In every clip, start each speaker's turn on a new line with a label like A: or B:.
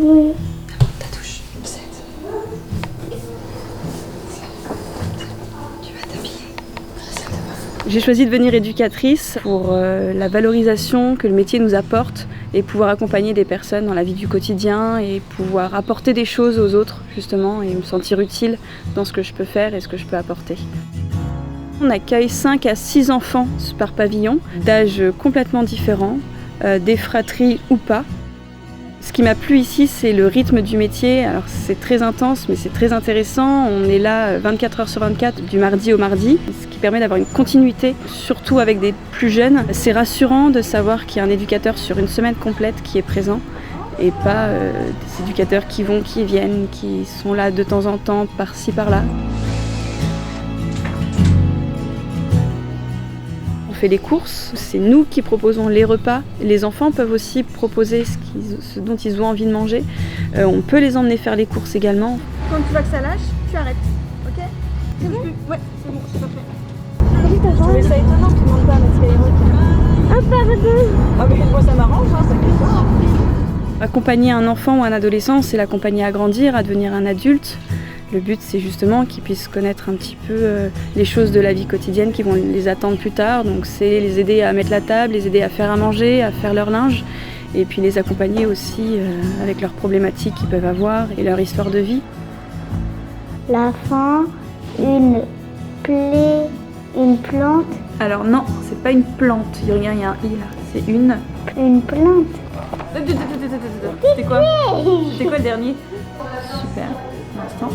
A: Oui.
B: Ta douche, 7. Tu vas t'habiller.
C: J'ai choisi de devenir éducatrice pour la valorisation que le métier nous apporte et pouvoir accompagner des personnes dans la vie du quotidien et pouvoir apporter des choses aux autres justement et me sentir utile dans ce que je peux faire et ce que je peux apporter. On accueille 5 à 6 enfants par pavillon, d'âges complètement différents, des fratries ou pas. Ce qui m'a plu ici, c'est le rythme du métier. Alors c'est très intense, mais c'est très intéressant. On est là 24 heures sur 24, du mardi au mardi, ce qui permet d'avoir une continuité, surtout avec des plus jeunes. C'est rassurant de savoir qu'il y a un éducateur sur une semaine complète qui est présent et pas des éducateurs qui vont, qui viennent, qui sont là de temps en temps, par-ci, par-là. On fait les courses, c'est nous qui proposons les repas. Les enfants peuvent aussi proposer ce dont ils ont envie de manger. On peut les emmener faire les courses également.
D: Quand tu vois que ça lâche, tu arrêtes. Ok? C'est bon? Ouais, c'est bon, c'est parfait.
A: Je
D: Je trouvais ça étonnant que tu ne demandes pas à mettre les requins.
A: Ah, pardon.
D: Ah, mais moi ça m'arrange, hein, ça fait pas.
C: Accompagner un enfant ou un adolescent, c'est l'accompagner à grandir, à devenir un adulte. Le but, c'est justement qu'ils puissent connaître un petit peu les choses de la vie quotidienne qui vont les attendre plus tard. Donc c'est les aider à mettre la table, les aider à faire à manger, à faire leur linge, et puis les accompagner aussi avec leurs problématiques qu'ils peuvent avoir et leur histoire de vie.
A: La fin, une plaie, une plante.
C: Alors non, c'est pas une plante, il y a un i là, c'est une...
A: Une plante.
C: C'était quoi? C'était quoi le dernier? Super, pour l'instant.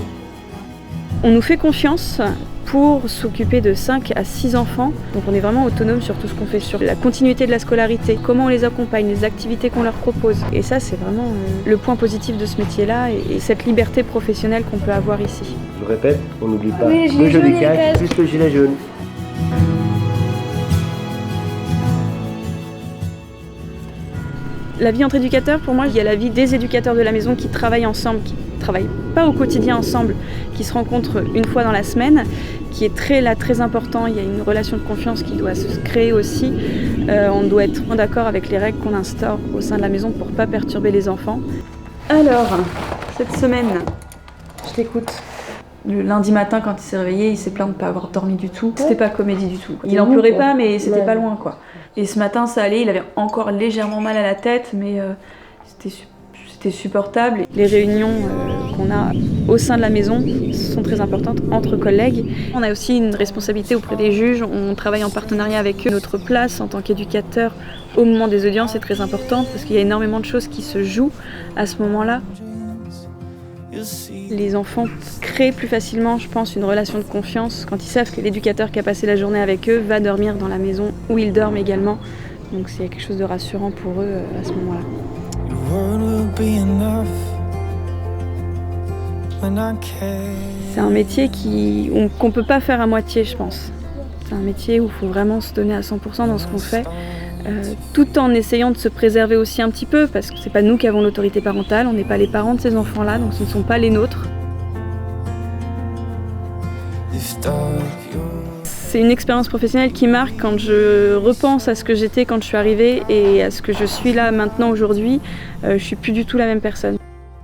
C: On nous fait confiance pour s'occuper de 5 à 6 enfants. Donc on est vraiment autonome sur tout ce qu'on fait, sur la continuité de la scolarité, comment on les accompagne, les activités qu'on leur propose. Et ça, c'est vraiment le point positif de ce métier-là et cette liberté professionnelle qu'on peut avoir ici.
E: Je répète, on n'oublie pas
A: Oui,
E: le
A: gilet jaune
E: joli
A: et
E: casque
A: vert.
E: plus le gilet jaune.
C: La vie entre éducateurs, pour moi, il y a la vie des éducateurs de la maison qui travaillent ensemble, qui ne travaillent pas au quotidien ensemble, qui se rencontrent une fois dans la semaine, qui est très important. Il y a une relation de confiance qui doit se créer aussi. On doit être d'accord avec les règles qu'on instaure au sein de la maison pour ne pas perturber les enfants. Alors, cette semaine, je t'écoute. Le lundi matin, quand il s'est réveillé, il s'est plaint de ne pas avoir dormi du tout. C'était pas comédie du tout. Il en pleurait pas, mais c'était pas loin, quoi. Et ce matin, ça allait, il avait encore légèrement mal à la tête, mais c'était supportable. Les réunions qu'on a au sein de la maison sont très importantes entre collègues. On a aussi une responsabilité auprès des juges, on travaille en partenariat avec eux. Notre place en tant qu'éducateur au moment des audiences est très importante parce qu'il y a énormément de choses qui se jouent à ce moment-là. Les enfants créent plus facilement, je pense, une relation de confiance quand ils savent que l'éducateur qui a passé la journée avec eux va dormir dans la maison où ils dorment également. Donc c'est quelque chose de rassurant pour eux à ce moment-là. C'est un métier qu'on ne peut pas faire à moitié, je pense. C'est un métier où il faut vraiment se donner à 100% dans ce qu'on fait. Tout en essayant de se préserver aussi un petit peu, parce que c'est pas nous qui avons l'autorité parentale, on n'est pas les parents de ces enfants-là, donc ce ne sont pas les nôtres. C'est une expérience professionnelle qui marque quand je repense à ce que j'étais quand je suis arrivée et à ce que je suis là maintenant aujourd'hui, je suis plus du tout la même personne.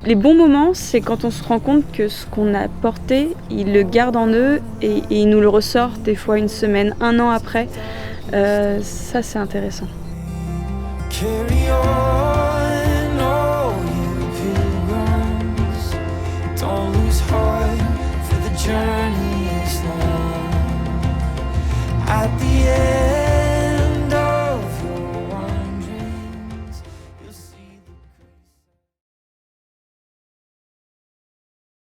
C: Les bons moments, c'est quand on se rend compte que ce qu'on a porté, ils le gardent en eux et ils nous le ressortent des fois une semaine, un an après. Ça, c'est intéressant.
F: Carry on.